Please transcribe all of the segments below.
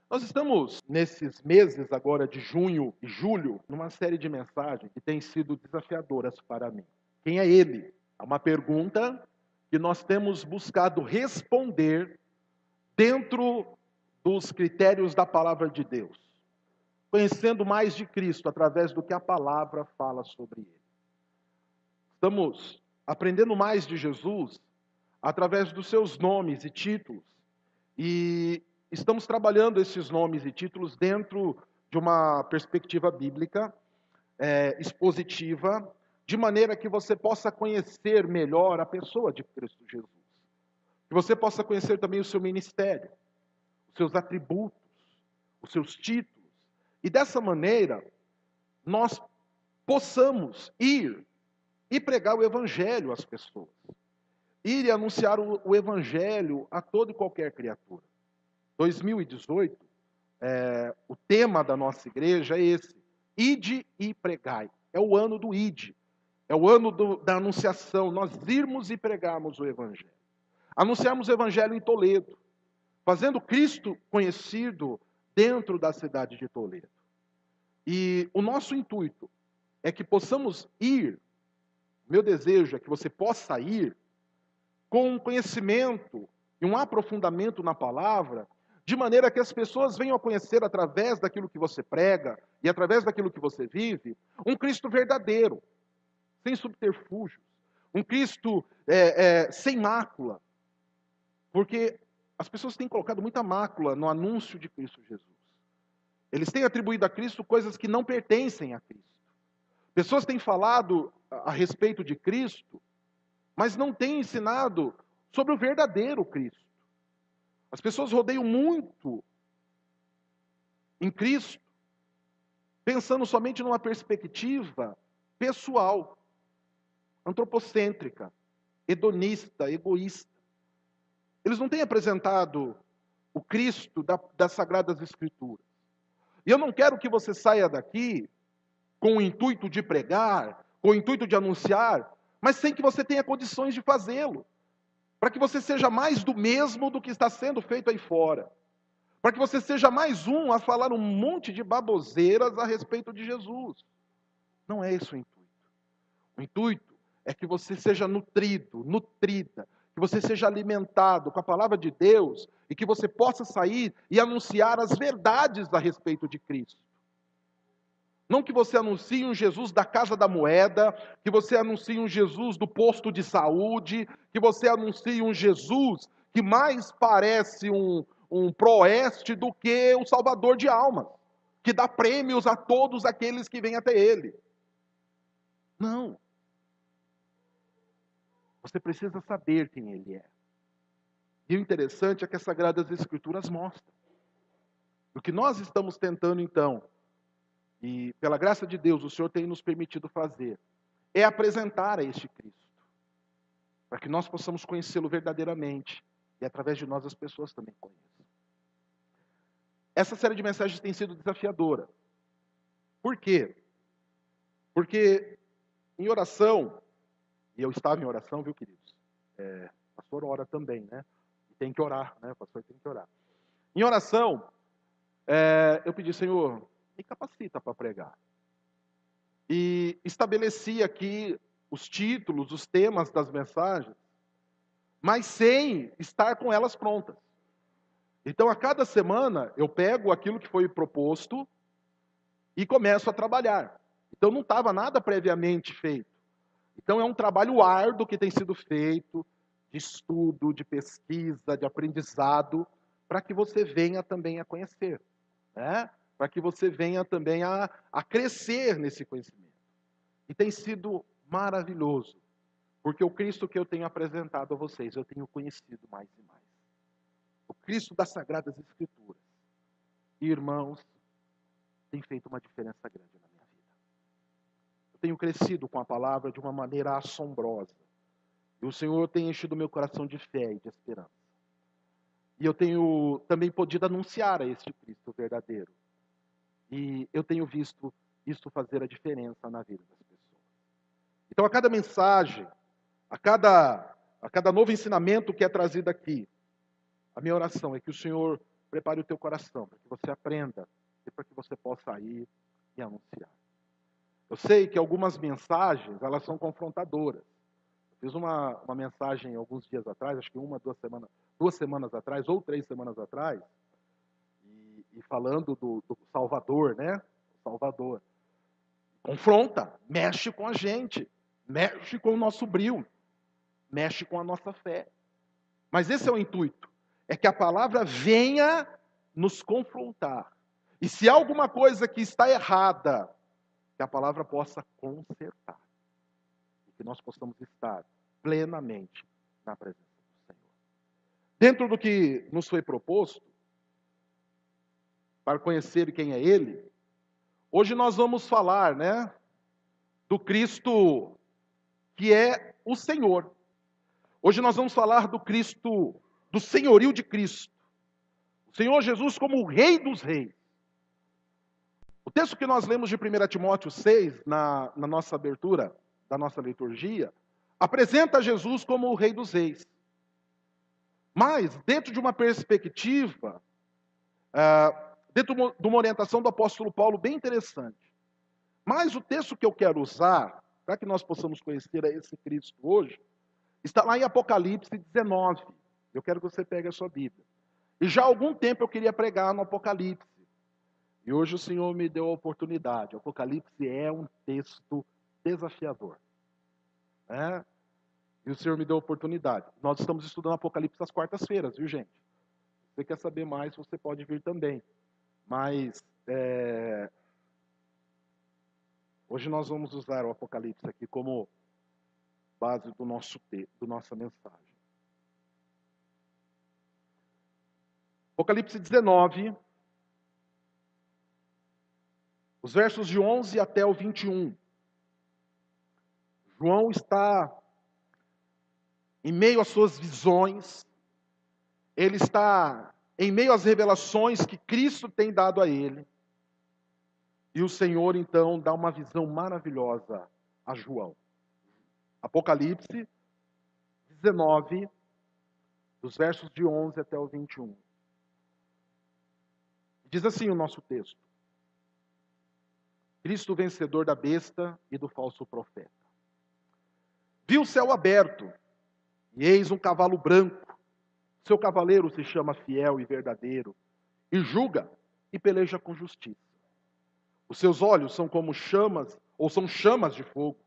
Nós estamos, nesses meses agora de junho e julho, numa série de mensagens que têm sido desafiadoras para mim. Quem é ele? É uma pergunta que nós temos buscado responder dentro dos critérios da palavra de Deus, conhecendo mais de Cristo através do que a palavra fala sobre ele. Estamos aprendendo mais de Jesus através dos seus nomes e títulos. E estamos trabalhando esses nomes e títulos dentro de uma perspectiva bíblica, expositiva, de maneira que você possa conhecer melhor a pessoa de Cristo Jesus. Que você possa conhecer também o seu ministério, os seus atributos, os seus títulos. E dessa maneira, nós possamos ir e pregar o evangelho às pessoas. Ir e anunciar o evangelho a toda e qualquer criatura. 2018, o tema da nossa igreja é esse: ide e pregai. É o ano do ide, é o ano da anunciação, nós irmos e pregarmos o evangelho. Anunciarmos o evangelho em Toledo, fazendo Cristo conhecido dentro da cidade de Toledo. E o nosso intuito é que possamos ir, meu desejo é que você possa ir com um conhecimento e um aprofundamento na palavra, de maneira que as pessoas venham a conhecer através daquilo que você prega e através daquilo que você vive, um Cristo verdadeiro, sem subterfúgios, um Cristo sem mácula, porque as pessoas têm colocado muita mácula no anúncio de Cristo Jesus. Eles têm atribuído a Cristo coisas que não pertencem a Cristo. Pessoas têm falado a respeito de Cristo, mas não têm ensinado sobre o verdadeiro Cristo. As pessoas rodeiam muito em Cristo, pensando somente numa perspectiva pessoal, antropocêntrica, hedonista, egoísta. Eles não têm apresentado o Cristo das Sagradas Escrituras. E eu não quero que você saia daqui com o intuito de pregar, com o intuito de anunciar, mas sem que você tenha condições de fazê-lo. Para que você seja mais do mesmo do que está sendo feito aí fora. Para que você seja mais um a falar um monte de baboseiras a respeito de Jesus. Não é esse o intuito. O intuito é que você seja nutrido, nutrida, que você seja alimentado com a palavra de Deus e que você possa sair e anunciar as verdades a respeito de Cristo. Não que você anuncie um Jesus da casa da moeda, que você anuncie um Jesus do posto de saúde, que você anuncie um Jesus que mais parece um proeste do que o salvador de almas, que dá prêmios a todos aqueles que vêm até ele. Não. Você precisa saber quem ele é. E o interessante é que as Sagradas Escrituras mostram. O que nós estamos tentando, então, e pela graça de Deus o Senhor tem nos permitido fazer, é apresentar a este Cristo, para que nós possamos conhecê-lo verdadeiramente, e através de nós as pessoas também conheçam. Essa série de mensagens tem sido desafiadora. Por quê? Porque em oração, e eu estava em oração, viu, queridos? O pastor ora também, né? E tem que orar, né? O pastor tem que orar. Em oração, eu pedi, Senhor, me capacita para pregar. E estabeleci aqui os títulos, os temas das mensagens, mas sem estar com elas prontas. Então, a cada semana, eu pego aquilo que foi proposto e começo a trabalhar. Então, não estava nada previamente feito. Então, é um trabalho árduo que tem sido feito, de estudo, de pesquisa, de aprendizado, para que você venha também a conhecer, né? Para que você venha também a crescer nesse conhecimento. E tem sido maravilhoso, porque o Cristo que eu tenho apresentado a vocês, eu tenho conhecido mais e mais. O Cristo das Sagradas Escrituras. E, irmãos, tem feito uma diferença grande na minha vida. Eu tenho crescido com a palavra de uma maneira assombrosa. E o Senhor tem enchido meu coração de fé e de esperança. E eu tenho também podido anunciar a este Cristo verdadeiro. E eu tenho visto isso fazer a diferença na vida das pessoas. Então, a cada mensagem, a cada novo ensinamento que é trazido aqui, a minha oração é que o Senhor prepare o teu coração para que você aprenda e para que você possa ir e anunciar. Eu sei que algumas mensagens, elas são confrontadoras. Eu fiz uma mensagem alguns dias atrás, acho que 2 semanas atrás, ou 3 semanas atrás, e falando do Salvador, né? O Salvador. Confronta, mexe com a gente, mexe com o nosso brio, mexe com a nossa fé. Mas esse é o intuito, é que a palavra venha nos confrontar. E se há alguma coisa que está errada, que a palavra possa consertar. E que nós possamos estar plenamente na presença do Senhor. Dentro do que nos foi proposto, para conhecer quem é Ele, hoje nós vamos falar, né, do Cristo que é o Senhor. Hoje nós vamos falar do Cristo, do senhorio de Cristo. O Senhor Jesus como o Rei dos Reis. O texto que nós lemos de 1 Timóteo 6, na nossa abertura da nossa liturgia, apresenta Jesus como o Rei dos Reis. Mas, dentro de uma perspectiva, dentro de uma orientação do apóstolo Paulo bem interessante. Mas o texto que eu quero usar, para que nós possamos conhecer esse Cristo hoje, está lá em Apocalipse 19. Eu quero que você pegue a sua Bíblia. E já há algum tempo eu queria pregar no Apocalipse. E hoje o Senhor me deu a oportunidade. O Apocalipse é um texto desafiador. Né? E o Senhor me deu a oportunidade. Nós estamos estudando Apocalipse às quartas-feiras, viu, gente? Se você quer saber mais, você pode vir também. Mas hoje nós vamos usar o Apocalipse aqui como base do nossa mensagem. Apocalipse 19, os versos de 11 até o 21. João está em meio às suas visões, ele está em meio às revelações que Cristo tem dado a ele. E o Senhor, então, dá uma visão maravilhosa a João. Apocalipse 19, dos versos de 11 até o 21. Diz assim o nosso texto. Cristo vencedor da besta e do falso profeta. Vi o céu aberto, e eis um cavalo branco. Seu cavaleiro se chama Fiel e Verdadeiro, e julga e peleja com justiça. Os seus olhos são como chamas, ou são chamas de fogo.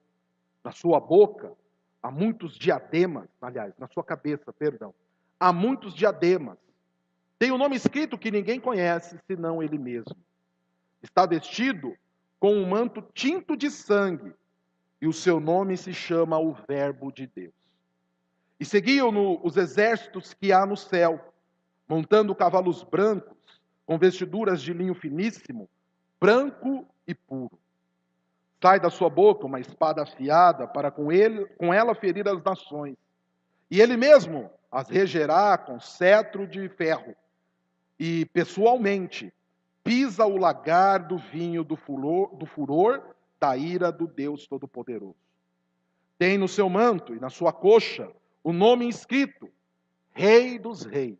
Na sua boca há muitos diademas, aliás, na sua cabeça, perdão, há muitos diademas. Tem um nome escrito que ninguém conhece, senão ele mesmo. Está vestido com um manto tinto de sangue, e o seu nome se chama o Verbo de Deus. E seguiam-no os exércitos que há no céu, montando cavalos brancos, com vestiduras de linho finíssimo, branco e puro. Sai da sua boca uma espada afiada para com ela ferir as nações. E ele mesmo as regerá com cetro de ferro. E, pessoalmente, pisa o lagar do vinho do furor da ira do Deus Todo-Poderoso. Tem no seu manto e na sua coxa o nome inscrito, Rei dos Reis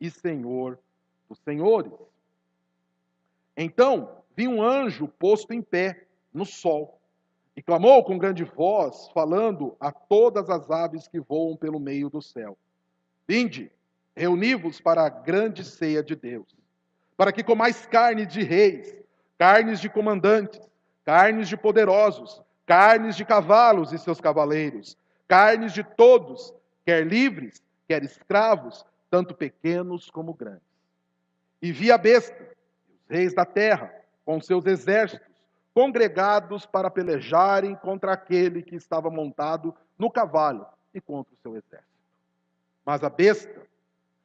e Senhor dos Senhores. Então, vi um anjo posto em pé no sol, e clamou com grande voz, falando a todas as aves que voam pelo meio do céu. Vinde, reuni-vos para a grande ceia de Deus, para que comais carne de reis, carnes de comandantes, carnes de poderosos, carnes de cavalos e seus cavaleiros, carnes de todos, quer livres, quer escravos, tanto pequenos como grandes. E vi a besta, os reis da terra, com seus exércitos, congregados para pelejarem contra aquele que estava montado no cavalo e contra o seu exército. Mas a besta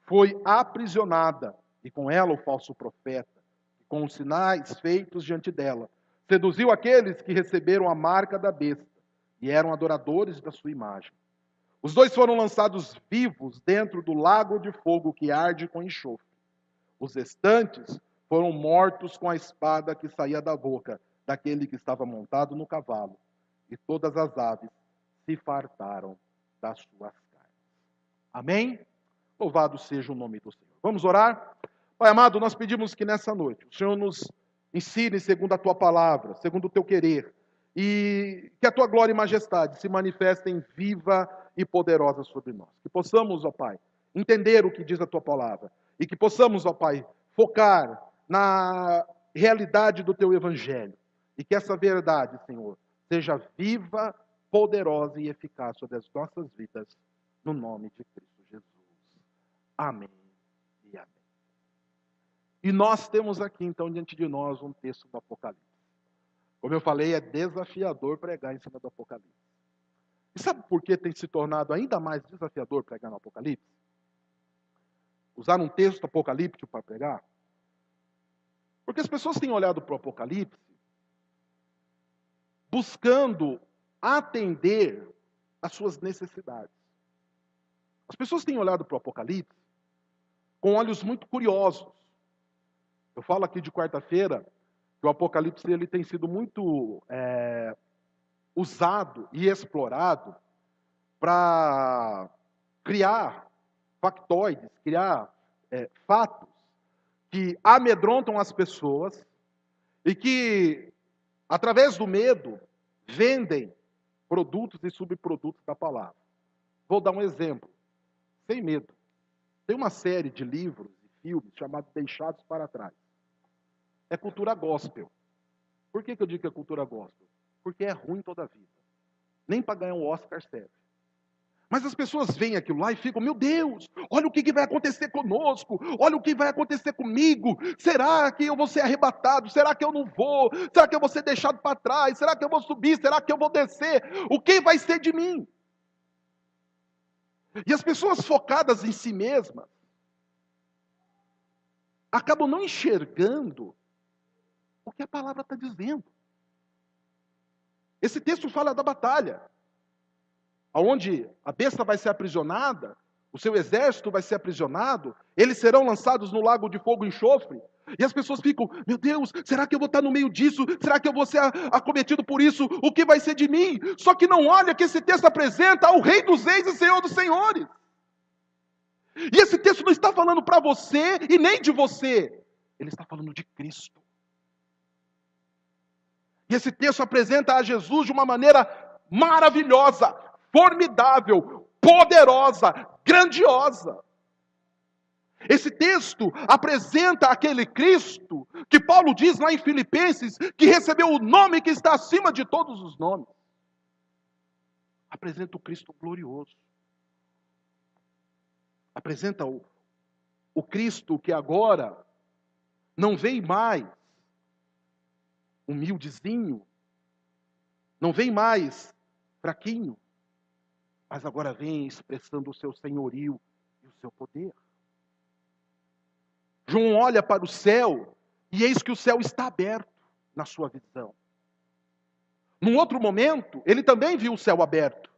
foi aprisionada, e com ela o falso profeta, que com os sinais feitos diante dela, seduziu aqueles que receberam a marca da besta e eram adoradores da sua imagem. Os dois foram lançados vivos dentro do lago de fogo que arde com enxofre. Os restantes foram mortos com a espada que saía da boca daquele que estava montado no cavalo, e todas as aves se fartaram das suas carnes. Amém? Louvado seja o nome do Senhor. Vamos orar? Pai amado, nós pedimos que nessa noite o Senhor nos ensine segundo a Tua palavra, segundo o Teu querer, e que a Tua glória e majestade se manifestem viva e poderosa sobre nós. Que possamos, ó Pai, entender o que diz a Tua palavra, e que possamos, ó Pai, focar na realidade do Teu Evangelho, e que essa verdade, Senhor, seja viva, poderosa e eficaz sobre as nossas vidas, no nome de Cristo Jesus. Amém e amém. E nós temos aqui, então, diante de nós, um texto do Apocalipse. Como eu falei, é desafiador pregar em cima do Apocalipse. E sabe por que tem se tornado ainda mais desafiador pregar no Apocalipse? Usar um texto apocalíptico para pregar? Porque as pessoas têm olhado para o Apocalipse buscando atender às suas necessidades. As pessoas têm olhado para o Apocalipse com olhos muito curiosos. Eu falo aqui de quarta-feira que o Apocalipse ele tem sido muito usado e explorado para criar factoides, criar fatos que amedrontam as pessoas e que, através do medo, vendem produtos e subprodutos da palavra. Vou dar um exemplo, sem medo. Tem uma série de livros e filmes chamados Deixados para Trás. É cultura gospel. Por que eu digo que é cultura gospel? Porque é ruim toda a vida. Nem para ganhar um Oscar serve. Mas as pessoas veem aquilo lá e ficam, meu Deus, olha o que vai acontecer conosco, olha o que vai acontecer comigo, será que eu vou ser arrebatado, será que eu não vou, será que eu vou ser deixado para trás, será que eu vou subir, será que eu vou descer, o que vai ser de mim? E as pessoas focadas em si mesmas, acabam não enxergando o que a palavra está dizendo. Esse texto fala da batalha, onde a besta vai ser aprisionada, o seu exército vai ser aprisionado, eles serão lançados no lago de fogo e enxofre, e as pessoas ficam, meu Deus, será que eu vou estar no meio disso? Será que eu vou ser acometido por isso? O que vai ser de mim? Só que não olha que esse texto apresenta ao Rei dos Reis e Senhor dos Senhores. E esse texto não está falando para você e nem de você, ele está falando de Cristo. E esse texto apresenta a Jesus de uma maneira maravilhosa, formidável, poderosa, grandiosa. Esse texto apresenta aquele Cristo que Paulo diz lá em Filipenses, que recebeu o nome que está acima de todos os nomes. Apresenta o Cristo glorioso. Apresenta o Cristo que agora não vem mais humildezinho, não vem mais fraquinho, mas agora vem expressando o seu senhorio e o seu poder. João olha para o céu e eis que o céu está aberto na sua visão. Num outro momento, ele também viu o céu aberto.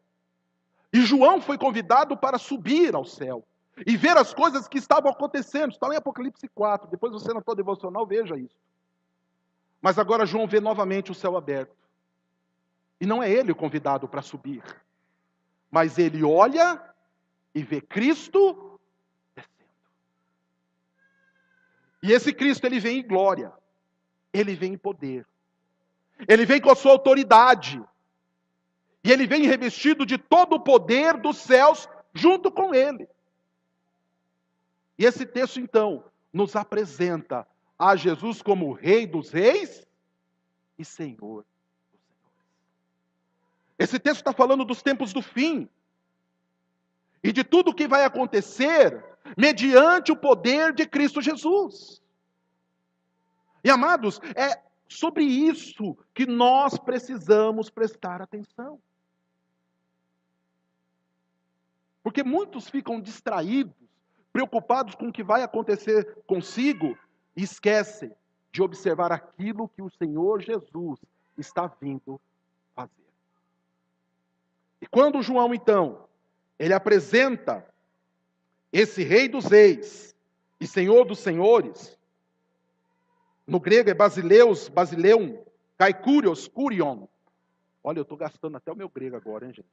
E João foi convidado para subir ao céu e ver as coisas que estavam acontecendo. Está lá em Apocalipse 4. Depois você na sua devocional veja isso. Mas agora João vê novamente o céu aberto. E não é ele o convidado para subir. Mas ele olha e vê Cristo descendo. E esse Cristo, ele vem em glória. Ele vem em poder. Ele vem com a sua autoridade. E ele vem revestido de todo o poder dos céus junto com ele. E esse texto, então, nos apresenta a Jesus como Rei dos Reis e Senhor dos Senhores. Esse texto está falando dos tempos do fim. E de tudo o que vai acontecer mediante o poder de Cristo Jesus. E amados, é sobre isso que nós precisamos prestar atenção. Porque muitos ficam distraídos, preocupados com o que vai acontecer consigo e esquecem de observar aquilo que o Senhor Jesus está vindo fazer. E quando João, então, ele apresenta esse Rei dos Reis e Senhor dos Senhores, no grego é basileum, kaikurios, kurion. Olha, eu estou gastando até o meu grego agora, hein, gente?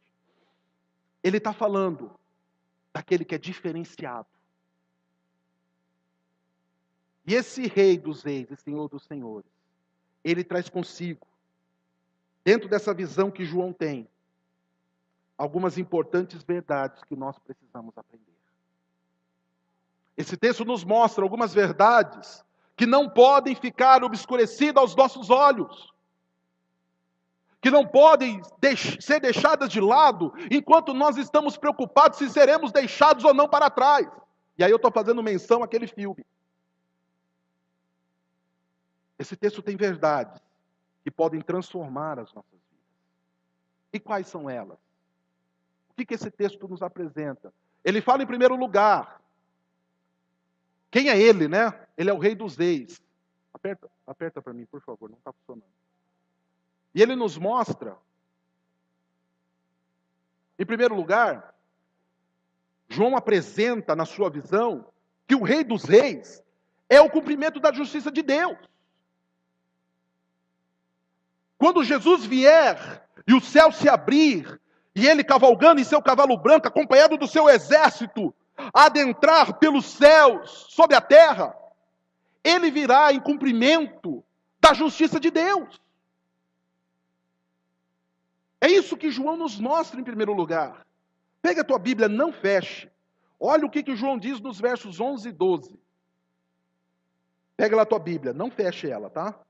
Ele está falando daquele que é diferenciado. E esse Rei dos Reis e Senhor dos Senhores, ele traz consigo, dentro dessa visão que João tem, algumas importantes verdades que nós precisamos aprender. Esse texto nos mostra algumas verdades que não podem ficar obscurecidas aos nossos olhos, que não podem ser deixadas de lado enquanto nós estamos preocupados se seremos deixados ou não para trás. E aí eu estou fazendo menção àquele filme. Esse texto tem verdades que podem transformar as nossas vidas. E quais são elas? O que esse texto nos apresenta? Ele fala em primeiro lugar, quem é ele, né? Ele é o Rei dos Reis. Aperta para mim, por favor, não está funcionando. E ele nos mostra, em primeiro lugar, João apresenta na sua visão que o Rei dos Reis é o cumprimento da justiça de Deus. Quando Jesus vier e o céu se abrir, e ele cavalgando em seu cavalo branco, acompanhado do seu exército, adentrar pelos céus sobre a terra, ele virá em cumprimento da justiça de Deus. É isso que João nos mostra em primeiro lugar. Pega a tua Bíblia, não feche. Olha o que João diz nos versos 11 e 12. Pega lá a tua Bíblia, não feche ela, tá?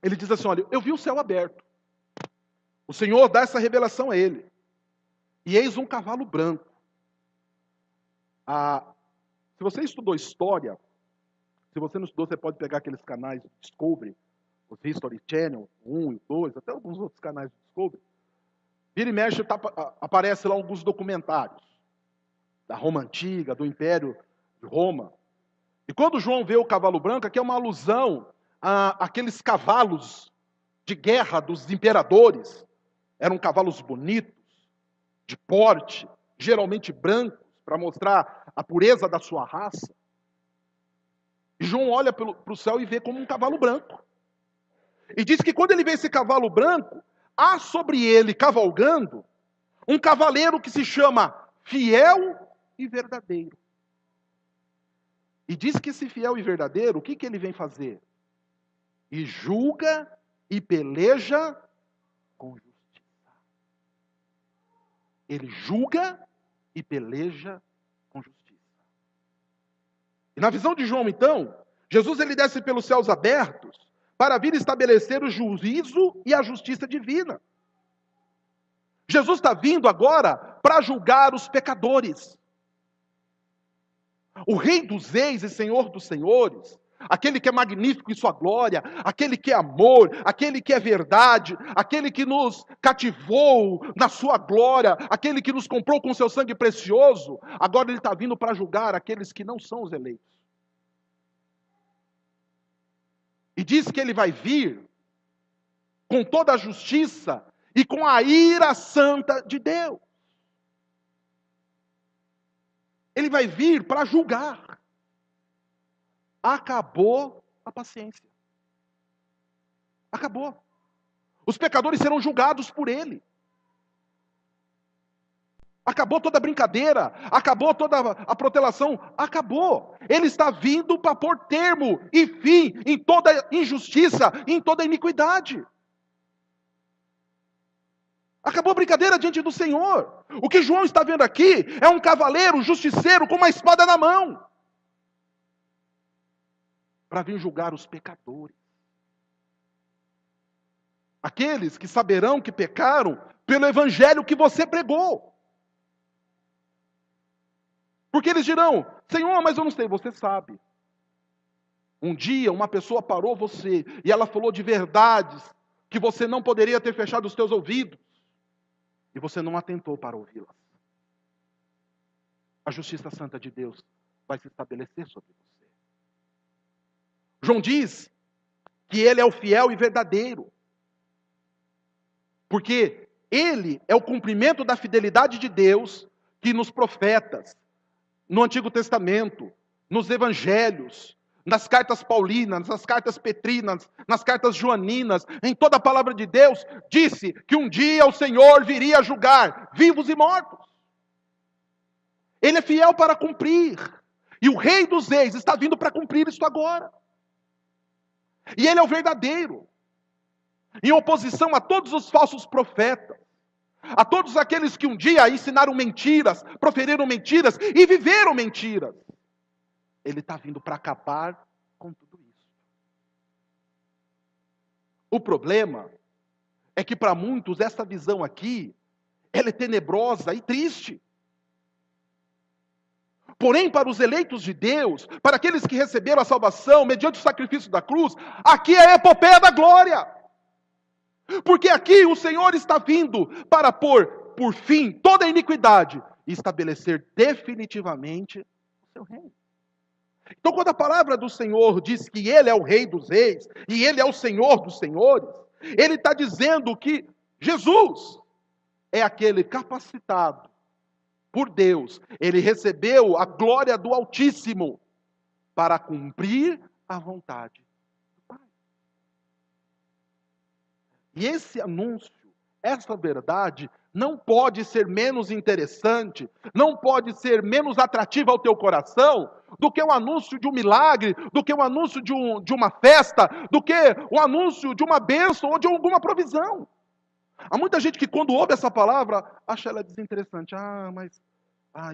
Ele diz assim, olha, eu vi o céu aberto. O Senhor dá essa revelação a ele. E eis um cavalo branco. Se você estudou história, se você não estudou, você pode pegar aqueles canais do Discovery, os History Channel, 1 e 2, até alguns outros canais do Discovery. Vira e mexe, aparece lá alguns documentários da Roma Antiga, do Império de Roma. E quando João vê o cavalo branco, aqui é uma alusão àqueles cavalos de guerra dos imperadores. Eram cavalos bonitos, de porte, geralmente brancos, para mostrar a pureza da sua raça. E João olha para o céu e vê como um cavalo branco. E diz que quando ele vê esse cavalo branco, há sobre ele, cavalgando, um cavaleiro que se chama Fiel e Verdadeiro. E diz que esse fiel e verdadeiro, o que ele vem fazer? E julga e peleja com justiça. Ele julga e peleja com justiça. E na visão de João, então, Jesus ele desce pelos céus abertos para vir estabelecer o juízo e a justiça divina. Jesus está vindo agora para julgar os pecadores. O Rei dos Reis e Senhor dos Senhores, aquele que é magnífico em sua glória, aquele que é amor, aquele que é verdade, aquele que nos cativou na sua glória, aquele que nos comprou com seu sangue precioso, agora ele está vindo para julgar aqueles que não são os eleitos. E diz que ele vai vir com toda a justiça e com a ira santa de Deus. Ele vai vir para julgar. Acabou a paciência. Acabou. Os pecadores serão julgados por ele. Acabou toda a brincadeira, acabou toda a protelação, acabou. Ele está vindo para pôr termo e fim em toda injustiça, em toda iniquidade. Acabou a brincadeira diante do Senhor. O que João está vendo aqui é um cavaleiro justiceiro com uma espada na mão, para vir julgar os pecadores. Aqueles que saberão que pecaram pelo evangelho que você pregou. Porque eles dirão, Senhor, mas eu não sei, você sabe. Um dia uma pessoa parou você e ela falou de verdades que você não poderia ter fechado os teus ouvidos. E você não atentou para ouvi-las. A justiça santa de Deus vai se estabelecer sobre você. João diz que ele é o fiel e verdadeiro. Porque ele é o cumprimento da fidelidade de Deus que nos profetas, no Antigo Testamento, nos Evangelhos, nas cartas paulinas, nas cartas petrinas, nas cartas joaninas, em toda a palavra de Deus, disse que um dia o Senhor viria julgar vivos e mortos. Ele é fiel para cumprir. E o Rei dos Reis está vindo para cumprir isso agora. E ele é o verdadeiro. Em oposição a todos os falsos profetas. A todos aqueles que um dia ensinaram mentiras, proferiram mentiras e viveram mentiras. Ele está vindo para acabar com tudo isso. O problema é que para muitos essa visão aqui, ela é tenebrosa e triste. Porém, para os eleitos de Deus, para aqueles que receberam a salvação mediante o sacrifício da cruz, aqui é a epopeia da glória. Porque aqui o Senhor está vindo para pôr por fim toda a iniquidade e estabelecer definitivamente o seu reino. Então, quando a palavra do Senhor diz que Ele é o Rei dos Reis e Ele é o Senhor dos Senhores, Ele está dizendo que Jesus é aquele capacitado por Deus. Ele recebeu a glória do Altíssimo para cumprir a vontade do Pai. E esse anúncio, essa verdade, não pode ser menos interessante, não pode ser menos atrativa ao teu coração do que o anúncio de um milagre, do que o anúncio de uma festa, do que o anúncio de uma bênção ou de alguma provisão. Há muita gente que quando ouve essa palavra, acha ela desinteressante. Mas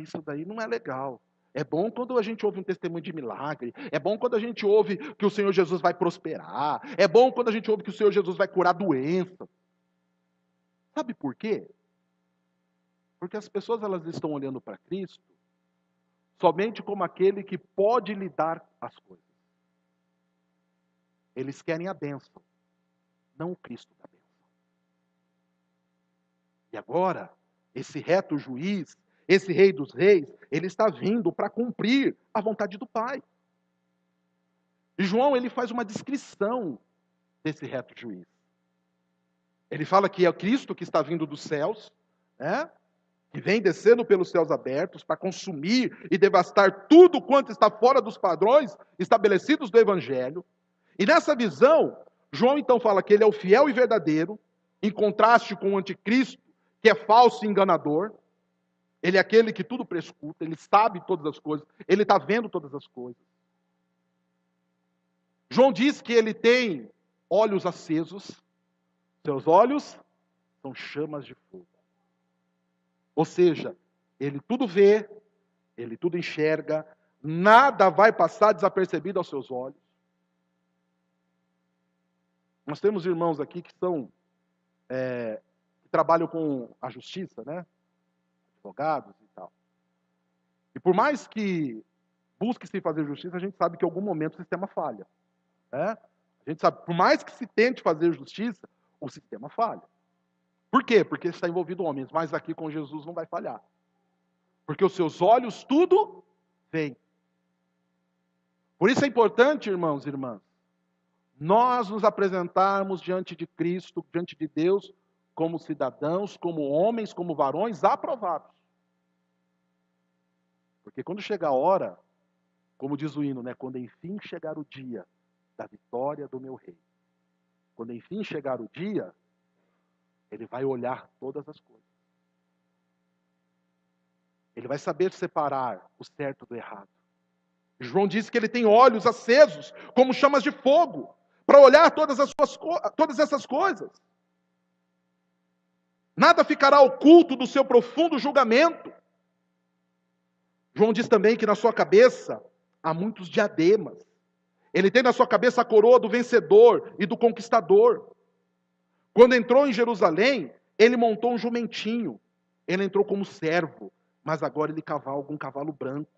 isso daí não é legal. É bom quando a gente ouve um testemunho de milagre. É bom quando a gente ouve que o Senhor Jesus vai prosperar. É bom quando a gente ouve que o Senhor Jesus vai curar doença. Sabe por quê? Porque as pessoas elas estão olhando para Cristo somente como aquele que pode lhe dar as coisas. Eles querem a bênção, não o Cristo da bênção. E agora, esse reto juiz, esse Rei dos Reis, ele está vindo para cumprir a vontade do Pai. E João, ele faz uma descrição desse reto juiz. Ele fala que é o Cristo que está vindo dos céus, né? Que vem descendo pelos céus abertos para consumir e devastar tudo quanto está fora dos padrões estabelecidos do Evangelho. E nessa visão, João então fala que ele é o fiel e verdadeiro, em contraste com o anticristo, que é falso e enganador. Ele é aquele que tudo prescuta, ele sabe todas as coisas, ele está vendo todas as coisas. João diz que ele tem olhos acesos, seus olhos são chamas de fogo. Ou seja, ele tudo vê, ele tudo enxerga, nada vai passar desapercebido aos seus olhos. Nós temos irmãos aqui que que trabalham com a justiça, né? Advogados e tal. E por mais que busque-se fazer justiça, a gente sabe que em algum momento o sistema falha. Né? A gente sabe, por mais que se tente fazer justiça, o sistema falha. Por quê? Porque está envolvido homens, mas aqui com Jesus não vai falhar. Porque os seus olhos tudo veem. Por isso é importante, irmãos e irmãs, nós nos apresentarmos diante de Cristo, diante de Deus, como cidadãos, como homens, como varões aprovados. Porque quando chegar a hora, como diz o hino, né? Quando enfim chegar o dia da vitória do meu rei. Quando enfim chegar o dia, ele vai olhar todas as coisas. Ele vai saber separar o certo do errado. João disse que ele tem olhos acesos, como chamas de fogo, para olhar todas essas coisas. Nada ficará oculto do seu profundo julgamento. João diz também que na sua cabeça há muitos diademas. Ele tem na sua cabeça a coroa do vencedor e do conquistador. Quando entrou em Jerusalém, ele montou um jumentinho. Ele entrou como servo, mas agora ele cavalga um cavalo branco.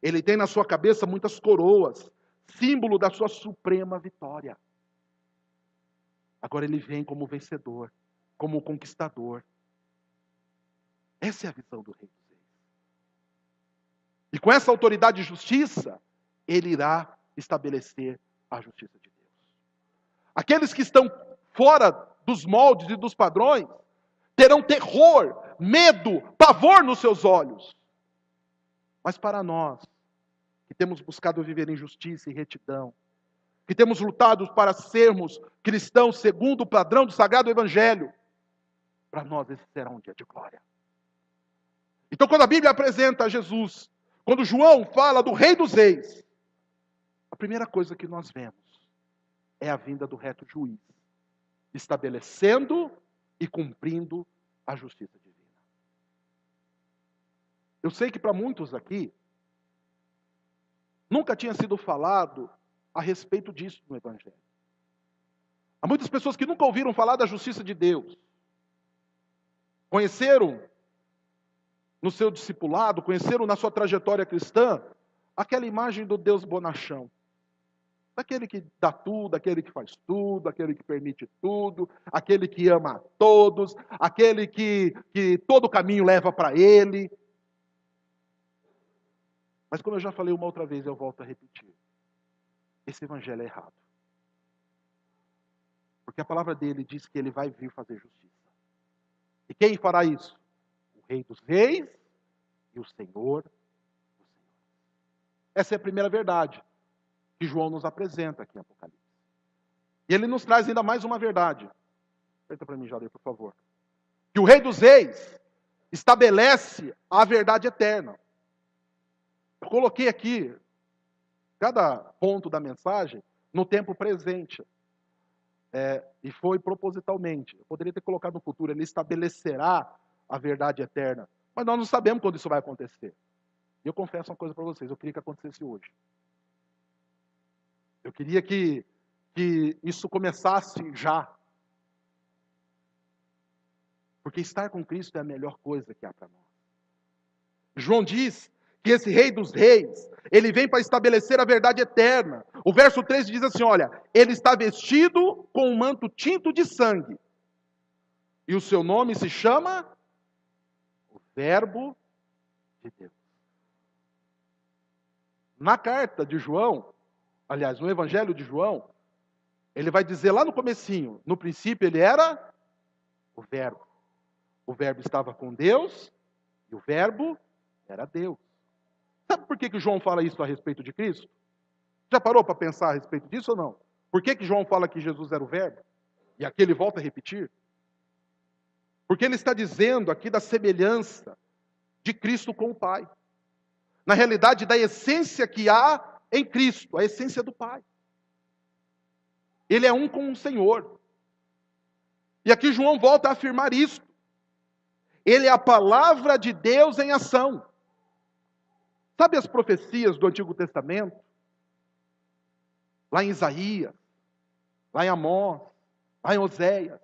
Ele tem na sua cabeça muitas coroas, símbolo da sua suprema vitória. Agora ele vem como vencedor, como conquistador. Essa é a visão do Rei dos Reis. E com essa autoridade de justiça, ele irá estabelecer a justiça de Deus. Aqueles que estão fora dos moldes e dos padrões terão terror, medo, pavor nos seus olhos. Mas para nós, que temos buscado viver em justiça e retidão, que temos lutado para sermos cristãos segundo o padrão do Sagrado Evangelho, para nós esse será um dia de glória. Então, quando a Bíblia apresenta Jesus quando João fala do Rei dos Reis, a primeira coisa que nós vemos é a vinda do reto juiz, estabelecendo e cumprindo a justiça divina. Eu sei que para muitos aqui, nunca tinha sido falado a respeito disso no Evangelho. Há muitas pessoas que nunca ouviram falar da justiça de Deus. Conheceram no seu discipulado, conheceram na sua trajetória cristã, aquela imagem do Deus bonachão. Daquele que dá tudo, aquele que faz tudo, aquele que permite tudo, aquele que ama a todos, aquele que todo caminho leva para ele. Mas como eu já falei uma outra vez, eu volto a repetir. Esse evangelho é errado. Porque a palavra dele diz que ele vai vir fazer justiça. E quem fará isso? O Rei dos Reis e o Senhor dos Senhores. Essa é a primeira verdade que João nos apresenta aqui em Apocalipse. E ele nos traz ainda mais uma verdade. Aperta para mim, Jair, por favor. Que o Rei dos Reis estabelece a verdade eterna. Eu coloquei aqui cada ponto da mensagem no tempo presente. E foi propositalmente. Eu poderia ter colocado no futuro, ele estabelecerá a verdade eterna. Mas nós não sabemos quando isso vai acontecer. E eu confesso uma coisa para vocês, eu queria que acontecesse hoje. Eu queria que isso começasse já. Porque estar com Cristo é a melhor coisa que há para nós. João diz que esse Rei dos Reis, ele vem para estabelecer a verdade eterna. O verso 3 diz assim, olha, ele está vestido com um manto tinto de sangue. E o seu nome se chama o Verbo de Deus. Na carta de João, aliás, no Evangelho de João, ele vai dizer lá no comecinho, no princípio ele era o Verbo. O Verbo estava com Deus e o Verbo era Deus. Sabe por que João fala isso a respeito de Cristo? Já parou para pensar a respeito disso ou não? Por que João fala que Jesus era o Verbo? E aqui ele volta a repetir. Porque ele está dizendo aqui da semelhança de Cristo com o Pai. Na realidade, da essência que há em Cristo, a essência do Pai. Ele é um com o Senhor. E aqui João volta a afirmar isso. Ele é a palavra de Deus em ação. Sabe as profecias do Antigo Testamento? Lá em Isaías, lá em Amós, lá em Oséias.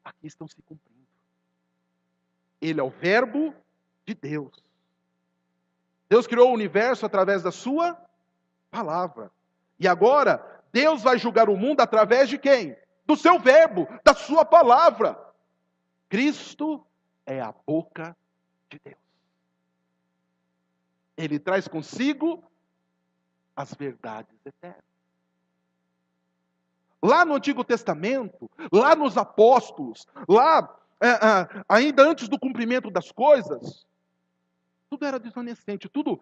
Aqui estão se cumprindo. Ele é o Verbo de Deus. Deus criou o universo através da sua palavra. E agora, Deus vai julgar o mundo através de quem? Do seu verbo, da sua palavra. Cristo é a boca de Deus. Ele traz consigo as verdades eternas. Lá no Antigo Testamento, lá nos apóstolos, lá ainda antes do cumprimento das coisas, tudo era desonescente, tudo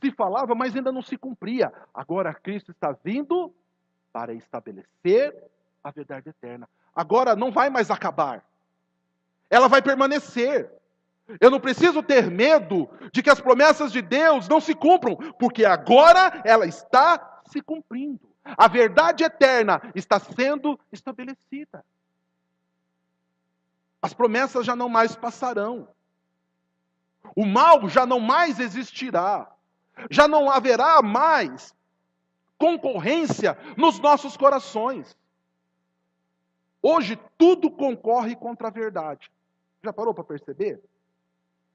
se falava, mas ainda não se cumpria. Agora Cristo está vindo para estabelecer a verdade eterna. Agora não vai mais acabar. Ela vai permanecer. Eu não preciso ter medo de que as promessas de Deus não se cumpram, porque agora ela está se cumprindo. A verdade eterna está sendo estabelecida. As promessas já não mais passarão. O mal já não mais existirá. Já não haverá mais concorrência nos nossos corações. Hoje tudo concorre contra a verdade. Já parou para perceber?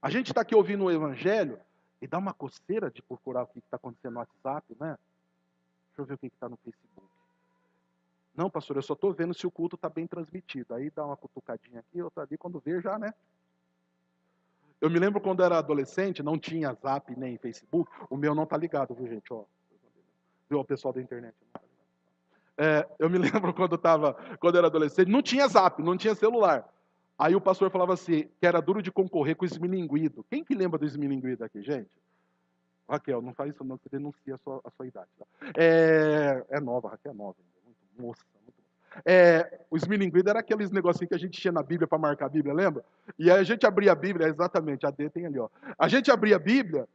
A gente está aqui ouvindo o Evangelho e dá uma coceira de procurar o que está acontecendo no WhatsApp, né? Deixa eu ver o que está no Facebook. Não, pastor, eu só estou vendo se o culto está bem transmitido. Aí dá uma cutucadinha aqui, outra ali, quando vê já, né? Eu me lembro quando eu era adolescente, não tinha Zap nem Facebook. O meu não está ligado, viu, gente? Ó, viu o pessoal da internet? Eu me lembro quando eu era adolescente, não tinha Zap, não tinha celular. Aí o pastor falava assim, que era duro de concorrer com o esmilinguido. Quem que lembra do esmilinguido aqui, gente? Raquel, não faz isso não, que você denuncia a sua idade. Tá? É nova, Raquel é nova. Muito moça. O esmilinguido era aqueles negocinhos que a gente tinha na Bíblia para marcar a Bíblia, lembra? E aí a gente abria a Bíblia, exatamente, a D tem ali, ó. A gente abria a Bíblia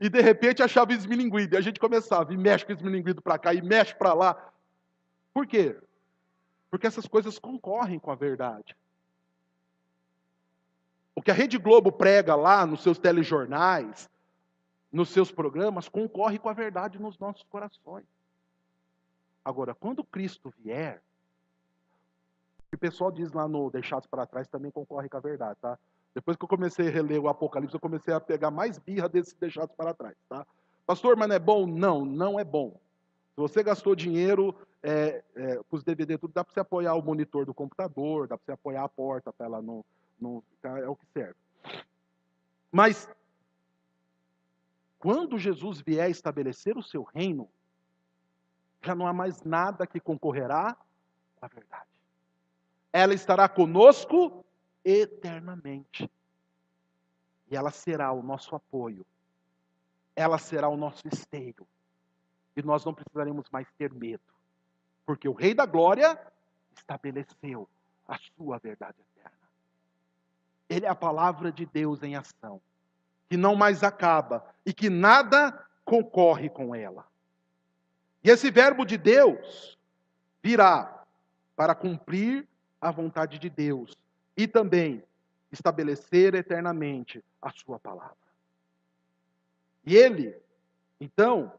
e de repente achava esmilinguido. E a gente começava, e mexe com o esmilinguido para cá, e mexe para lá. Por quê? Porque essas coisas concorrem com a verdade. O que a Rede Globo prega lá nos seus telejornais, nos seus programas, concorre com a verdade nos nossos corações. Agora, quando Cristo vier, o que o pessoal diz lá no Deixados para Trás também concorre com a verdade, tá? Depois que eu comecei a reler o Apocalipse, eu comecei a pegar mais birra desses Deixados para Trás, tá? Pastor, mas não é bom? Não, não é bom. Se você gastou dinheiro para os DVD, tudo, dá para você apoiar o monitor do computador, dá para você apoiar a porta para ela não é o que serve. Mas, quando Jesus vier estabelecer o seu reino, já não há mais nada que concorrerá com a verdade. Ela estará conosco eternamente. E ela será o nosso apoio. Ela será o nosso esteio. E nós não precisaremos mais ter medo. Porque o Rei da Glória estabeleceu a sua verdade eterna. Ele é a palavra de Deus em ação, que não mais acaba e que nada concorre com ela. E esse verbo de Deus virá para cumprir a vontade de Deus e também estabelecer eternamente a sua palavra. E ele, então,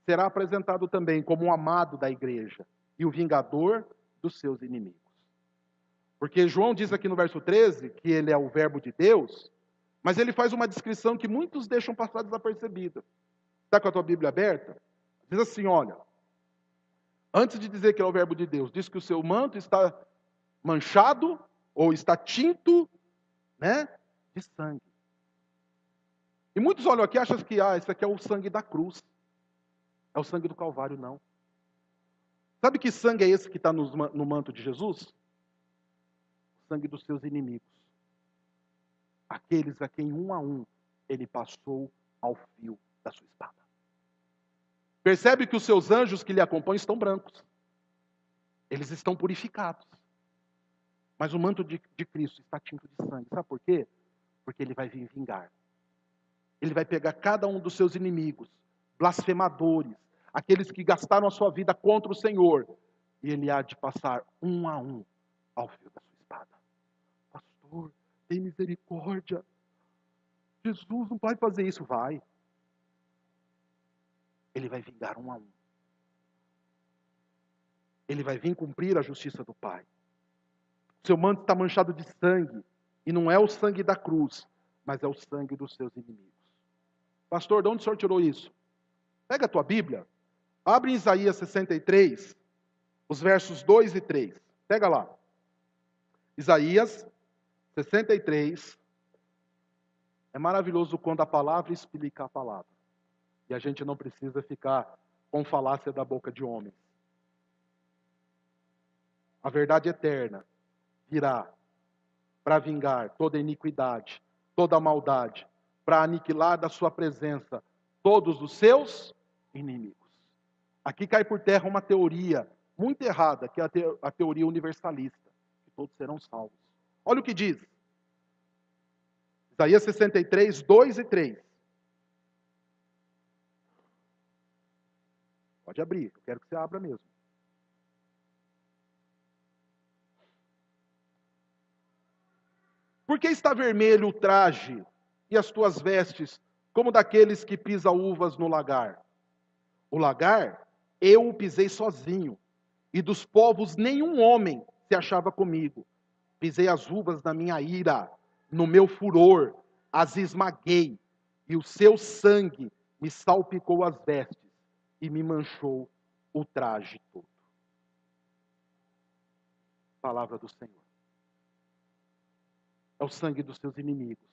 será apresentado também como um amado da igreja e o vingador dos seus inimigos. Porque João diz aqui no verso 13 que ele é o verbo de Deus, mas ele faz uma descrição que muitos deixam passar desapercebida. Está com a tua Bíblia aberta? Diz assim, olha, antes de dizer que ele é o verbo de Deus, diz que o seu manto está manchado ou está tinto, né, de sangue. E muitos olham aqui e acham que isso aqui é o sangue da cruz. É o sangue do Calvário, não. Sabe que sangue é esse que está no manto de Jesus? O sangue dos seus inimigos. Aqueles a quem um a um ele passou ao fio da sua espada. Percebe que os seus anjos que lhe acompanham estão brancos. Eles estão purificados. Mas o manto de Cristo está tinto de sangue. Sabe por quê? Porque ele vai vir vingar. Ele vai pegar cada um dos seus inimigos, blasfemadores, aqueles que gastaram a sua vida contra o Senhor, e ele há de passar um a um ao fio da sua espada. Pastor, tem misericórdia. Jesus não vai fazer isso. Vai. Ele vai vingar um a um. Ele vai vir cumprir a justiça do Pai. Seu manto está manchado de sangue, e não é o sangue da cruz, mas é o sangue dos seus inimigos. Pastor, de onde o senhor tirou isso? Pega a tua Bíblia, abre em Isaías 63, os versos 2 e 3. Pega lá. Isaías 63. É maravilhoso quando a palavra explica a palavra. E a gente não precisa ficar com falácia da boca de homens. A verdade eterna virá para vingar toda iniquidade, toda maldade, para aniquilar da sua presença todos os seus inimigos. Aqui cai por terra uma teoria muito errada, que é a teoria universalista, que todos serão salvos. Olha o que diz. Isaías 63, 2 e 3. Pode abrir, eu quero que você abra mesmo. Por que está vermelho o traje e as tuas vestes, como daqueles que pisam uvas no lagar? O lagar, eu o pisei sozinho, e dos povos nenhum homem se achava comigo. Pisei as uvas na minha ira, no meu furor, as esmaguei, e o seu sangue me salpicou as vestes, e me manchou o traje todo. Palavra do Senhor. É o sangue dos seus inimigos,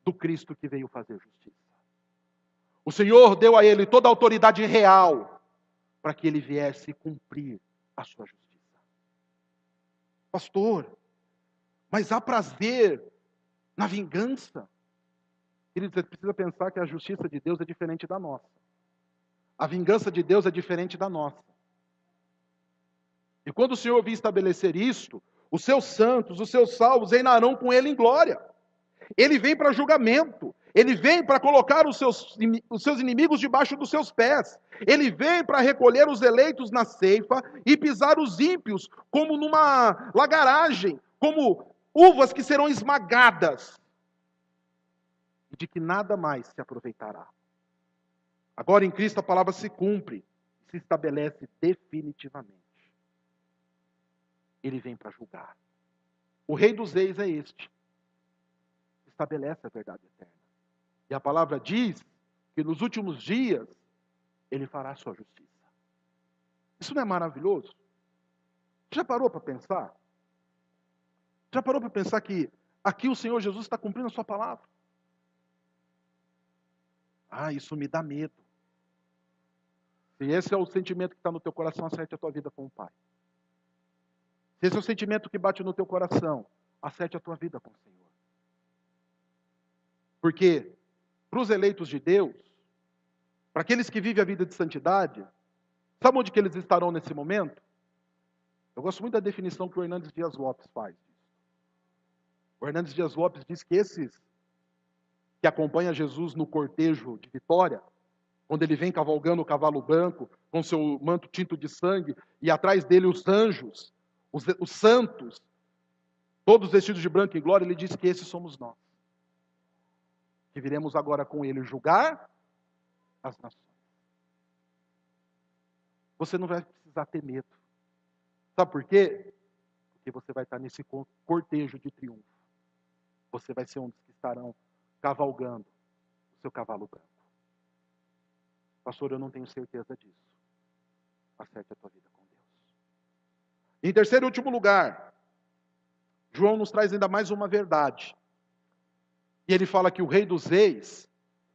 do Cristo que veio fazer justiça. O Senhor deu a ele toda a autoridade real para que ele viesse cumprir a sua justiça. Pastor, mas há prazer na vingança? Queridos, você precisa pensar que a justiça de Deus é diferente da nossa. A vingança de Deus é diferente da nossa. E quando o Senhor vir estabelecer isto, os seus santos, os seus salvos reinarão com ele em glória. Ele vem para julgamento. Ele vem para colocar os seus inimigos debaixo dos seus pés. Ele vem para recolher os eleitos na ceifa e pisar os ímpios como numa lagaragem, como uvas que serão esmagadas, e de que nada mais se aproveitará. Agora em Cristo a palavra se cumpre, se estabelece definitivamente. Ele vem para julgar. O Rei dos Reis é este. Estabelece a verdade eterna. E a palavra diz que nos últimos dias ele fará a sua justiça. Isso não é maravilhoso? Já parou para pensar? Já parou para pensar que aqui o Senhor Jesus está cumprindo a sua palavra? Isso me dá medo. Se esse é o sentimento que está no teu coração, acerte a tua vida com o Pai. Se esse é o sentimento que bate no teu coração, acerte a tua vida com o Senhor. Porque para os eleitos de Deus, para aqueles que vivem a vida de santidade, sabe onde que eles estarão nesse momento? Eu gosto muito da definição que o Hernandes Dias Lopes faz. O Hernandes Dias Lopes diz que esses que acompanham Jesus no cortejo de vitória, quando ele vem cavalgando o cavalo branco, com seu manto tinto de sangue, e atrás dele os anjos, os santos, todos vestidos de branco e glória, ele diz que esses somos nós. Que viremos agora com ele julgar as nações. Você não vai precisar ter medo. Sabe por quê? Porque você vai estar nesse cortejo de triunfo. Você vai ser um dos que estarão cavalgando o seu cavalo branco. Pastor, eu não tenho certeza disso. Acerte a tua vida com Deus. Em terceiro e último lugar, João nos traz ainda mais uma verdade. E ele fala que o Rei dos Reis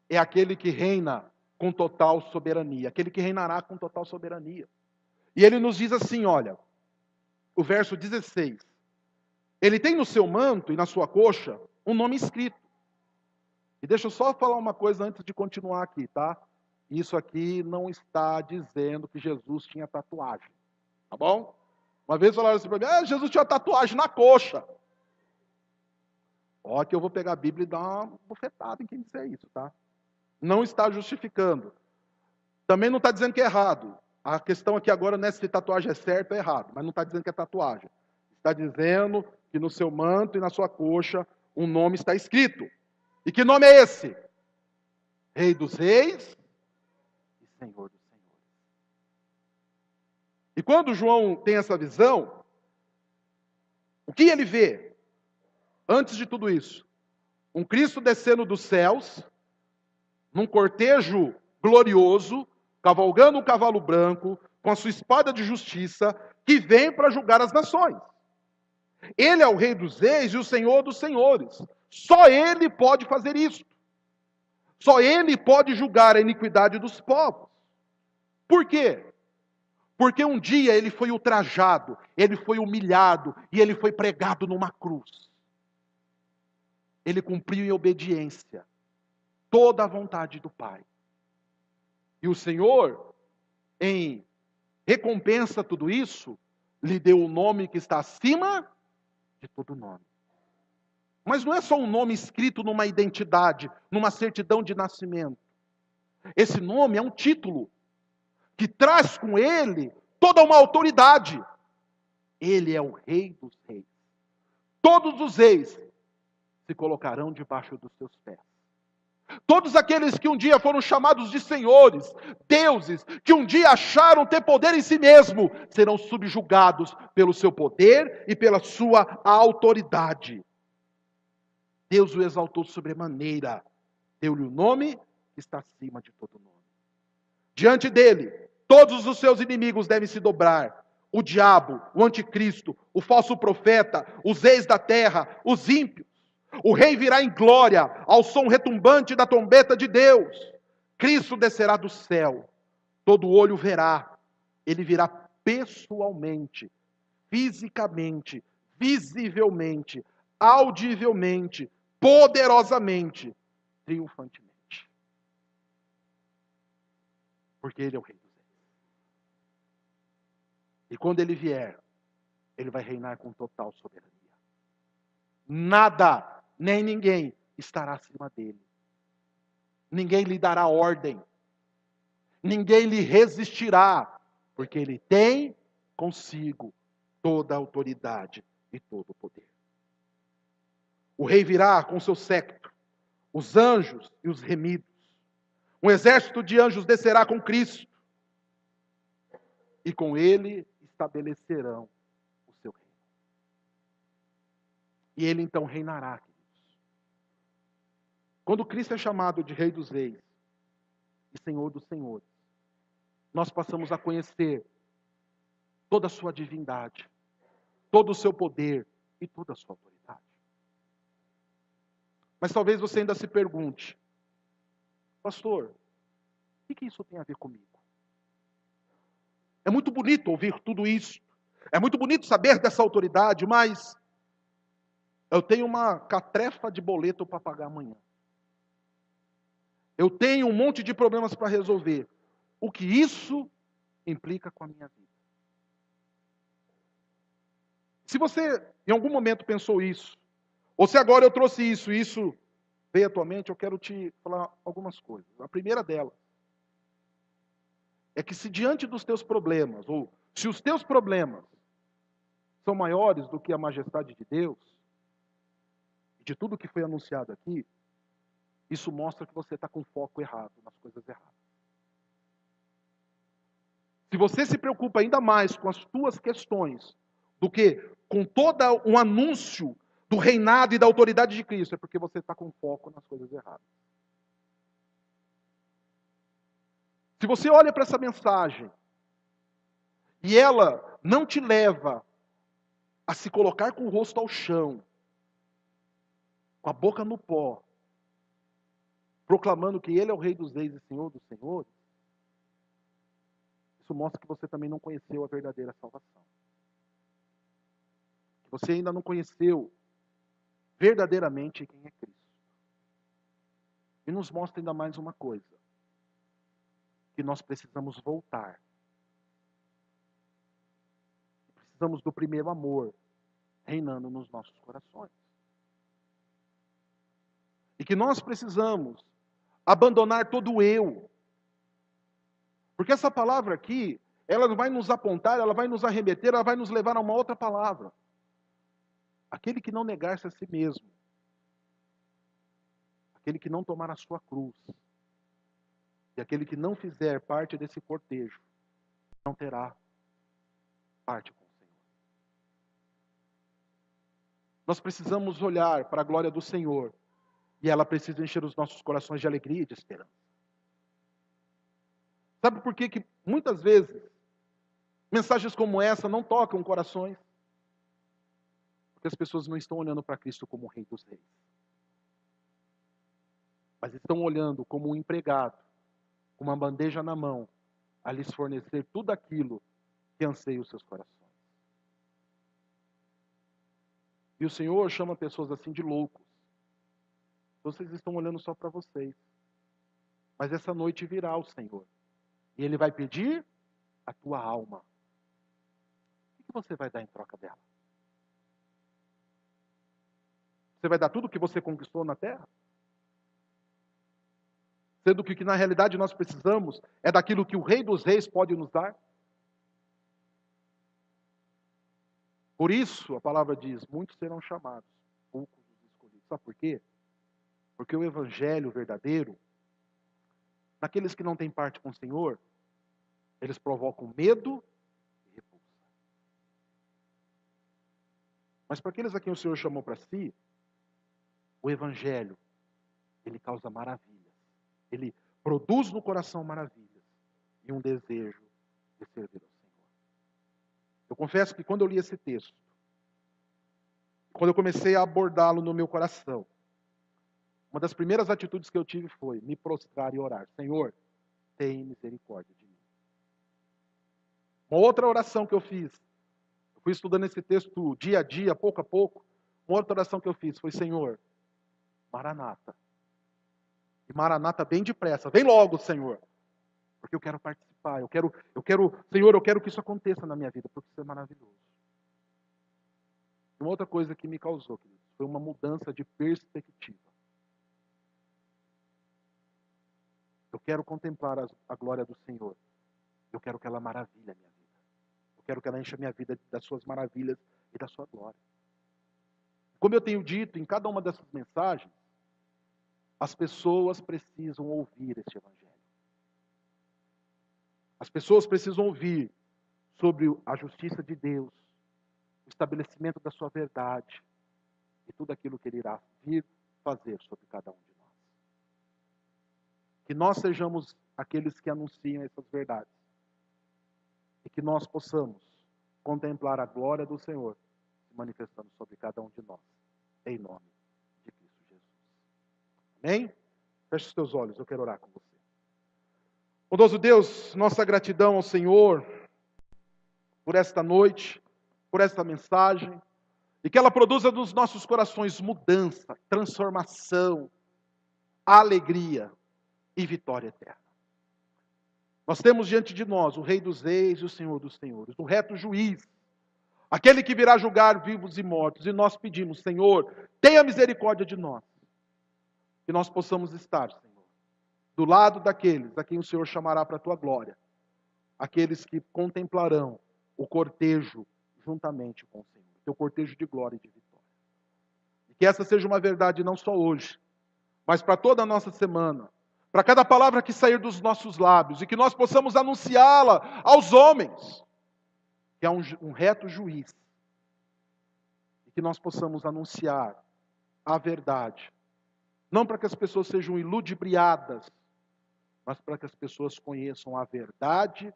é aquele que reina com total soberania. Aquele que reinará com total soberania. E ele nos diz assim, olha, o verso 16. Ele tem no seu manto e na sua coxa um nome escrito. E deixa eu só falar uma coisa antes de continuar aqui, tá? Isso aqui não está dizendo que Jesus tinha tatuagem. Tá bom? Uma vez falaram assim para mim, Jesus tinha tatuagem na coxa. Ó, que eu vou pegar a Bíblia e dar uma bufetada em quem disser isso, tá? Não está justificando. Também não está dizendo que é errado. A questão aqui agora não é se tatuagem é certo ou errado, mas não está dizendo que é tatuagem. Está dizendo que no seu manto e na sua coxa um nome está escrito. E que nome é esse? Rei dos Reis e Senhor dos Senhores. E quando João tem essa visão, o que ele vê? Antes de tudo isso, um Cristo descendo dos céus, num cortejo glorioso, cavalgando um cavalo branco, com a sua espada de justiça, que vem para julgar as nações. Ele é o Rei dos Reis e o Senhor dos Senhores. Só Ele pode fazer isso. Só Ele pode julgar a iniquidade dos povos. Por quê? Porque um dia Ele foi ultrajado, Ele foi humilhado e Ele foi pregado numa cruz. Ele cumpriu em obediência toda a vontade do Pai. E o Senhor, em recompensa a tudo isso, lhe deu o nome que está acima de todo nome. Mas não é só um nome escrito numa identidade, numa certidão de nascimento. Esse nome é um título que traz com ele toda uma autoridade. Ele é o Rei dos Reis. Todos os reis se colocarão debaixo dos seus pés. Todos aqueles que um dia foram chamados de senhores, deuses, que um dia acharam ter poder em si mesmo, serão subjugados pelo seu poder e pela sua autoridade. Deus o exaltou sobremaneira, deu-lhe o nome que está acima de todo nome. Diante dele, todos os seus inimigos devem se dobrar. O diabo, o anticristo, o falso profeta, os reis da terra, os ímpios. O rei virá em glória ao som retumbante da trombeta de Deus. Cristo descerá do céu. Todo olho verá. Ele virá pessoalmente, fisicamente, visivelmente, audivelmente, poderosamente, triunfantemente. Porque Ele é o Rei dos Reis. E quando Ele vier, Ele vai reinar com total soberania. Nada, nem ninguém estará acima dele. ninguém lhe dará ordem, ninguém lhe resistirá, porque ele tem consigo toda a autoridade e todo o poder. O rei virá com seu séquito, os anjos e os remidos. Um exército de anjos descerá com Cristo, e com ele estabelecerão o seu reino. E ele então reinará, queridos. Quando Cristo é chamado de Rei dos Reis e Senhor dos Senhores, nós passamos a conhecer toda a sua divindade, todo o seu poder e toda a sua autoridade. Mas talvez você ainda se pergunte, pastor, o que isso tem a ver comigo? É muito bonito ouvir tudo isso. É muito bonito saber dessa autoridade, mas eu tenho uma catrefa de boleto para pagar amanhã. Eu tenho um monte de problemas para resolver. O que isso implica com a minha vida? Se você em algum momento pensou isso, ou se agora eu trouxe isso e isso veio à tua mente, eu quero te falar algumas coisas. A primeira delas é que se diante dos teus problemas, ou se os teus problemas são maiores do que a majestade de Deus, de tudo que foi anunciado aqui, isso mostra que você está com foco errado, nas coisas erradas. Se você se preocupa ainda mais com as tuas questões do que com todo um anúncio do reinado e da autoridade de Cristo, é porque você está com foco nas coisas erradas. Se você olha para essa mensagem e ela não te leva a se colocar com o rosto ao chão, com a boca no pó, proclamando que Ele é o Rei dos Reis e Senhor dos Senhores, isso mostra que você também não conheceu a verdadeira salvação. Que você ainda não conheceu verdadeiramente quem é Cristo. E nos mostra ainda mais uma coisa, que nós precisamos voltar. Precisamos do primeiro amor reinando nos nossos corações. E que nós precisamos abandonar todo o eu. Porque essa palavra aqui, ela vai nos apontar, ela vai nos arremeter, ela vai nos levar a uma outra palavra. Aquele que não negar-se a si mesmo. Aquele que não tomar a sua cruz. E aquele que não fizer parte desse cortejo, não terá parte com o Senhor. Nós precisamos olhar para a glória do Senhor. E ela precisa encher os nossos corações de alegria e de esperança. Sabe por que muitas vezes mensagens como essa não tocam corações? Porque as pessoas não estão olhando para Cristo como o Rei dos Reis. Mas estão olhando como um empregado, com uma bandeja na mão, a lhes fornecer tudo aquilo que anseia os seus corações. E o Senhor chama pessoas assim de loucos. Vocês estão olhando só para vocês. Mas essa noite virá o Senhor. E Ele vai pedir a tua alma. O que você vai dar em troca dela? Você vai dar tudo o que você conquistou na terra? Sendo que o que na realidade nós precisamos é daquilo que o Rei dos Reis pode nos dar? Por isso, a palavra diz, muitos serão chamados, poucos os escolhidos. Sabe por quê? Porque o evangelho verdadeiro, naqueles que não têm parte com o Senhor, eles provocam medo e repulsa. Mas para aqueles a quem o Senhor chamou para si, o evangelho, ele causa maravilhas. Ele produz no coração maravilhas e um desejo de servir ao Senhor. Eu confesso que quando eu li esse texto, quando eu comecei a abordá-lo no meu coração, uma das primeiras atitudes que eu tive foi me prostrar e orar. Senhor, tem misericórdia de mim. Uma outra oração que eu fiz, eu fui estudando esse texto dia a dia, pouco a pouco, uma outra oração que eu fiz foi, Senhor, Maranata. E Maranata bem depressa, vem logo, Senhor. Porque eu quero participar, Senhor, eu quero que isso aconteça na minha vida, porque isso é maravilhoso. Uma outra coisa que me causou, queridos, foi uma mudança de perspectiva. Eu quero contemplar a glória do Senhor. Eu quero que ela maravilhe a minha vida. Eu quero que ela encha a minha vida das suas maravilhas e da sua glória. Como eu tenho dito em cada uma dessas mensagens, as pessoas precisam ouvir este evangelho. As pessoas precisam ouvir sobre a justiça de Deus, o estabelecimento da sua verdade e tudo aquilo que Ele irá vir fazer sobre cada um de nós. Que nós sejamos aqueles que anunciam essas verdades e que nós possamos contemplar a glória do Senhor se manifestando sobre cada um de nós, em nome de Cristo Jesus. Amém? Feche os teus olhos, eu quero orar com você. Bondoso Deus, nossa gratidão ao Senhor por esta noite, por esta mensagem, e que ela produza nos nossos corações mudança, transformação, alegria e vitória eterna. Nós temos diante de nós o Rei dos Reis e o Senhor dos Senhores, o reto juiz, aquele que virá julgar vivos e mortos, e nós pedimos, Senhor, tenha misericórdia de nós, que nós possamos estar, Senhor, do lado daqueles a quem o Senhor chamará para a tua glória, aqueles que contemplarão o cortejo juntamente com o Senhor, teu cortejo de glória e de vitória. E que essa seja uma verdade não só hoje, mas para toda a nossa semana, para cada palavra que sair dos nossos lábios, e que nós possamos anunciá-la aos homens, que é um reto juiz, e que nós possamos anunciar a verdade, não para que as pessoas sejam iludibriadas, mas para que as pessoas conheçam a verdade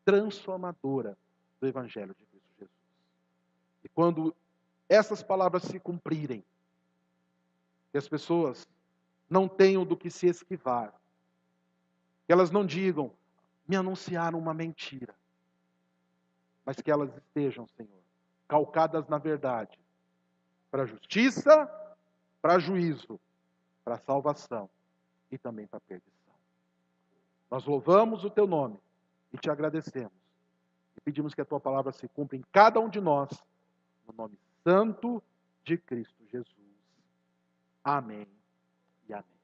transformadora do Evangelho de Cristo Jesus. E quando essas palavras se cumprirem, que as pessoas não tenham do que se esquivar, que elas não digam, me anunciaram uma mentira, mas que elas estejam, Senhor, calcadas na verdade, para a justiça, para juízo, para a salvação e também para a perdição. Nós louvamos o teu nome e te agradecemos. E pedimos que a tua palavra se cumpra em cada um de nós, no nome santo de Cristo Jesus. Amém e amém.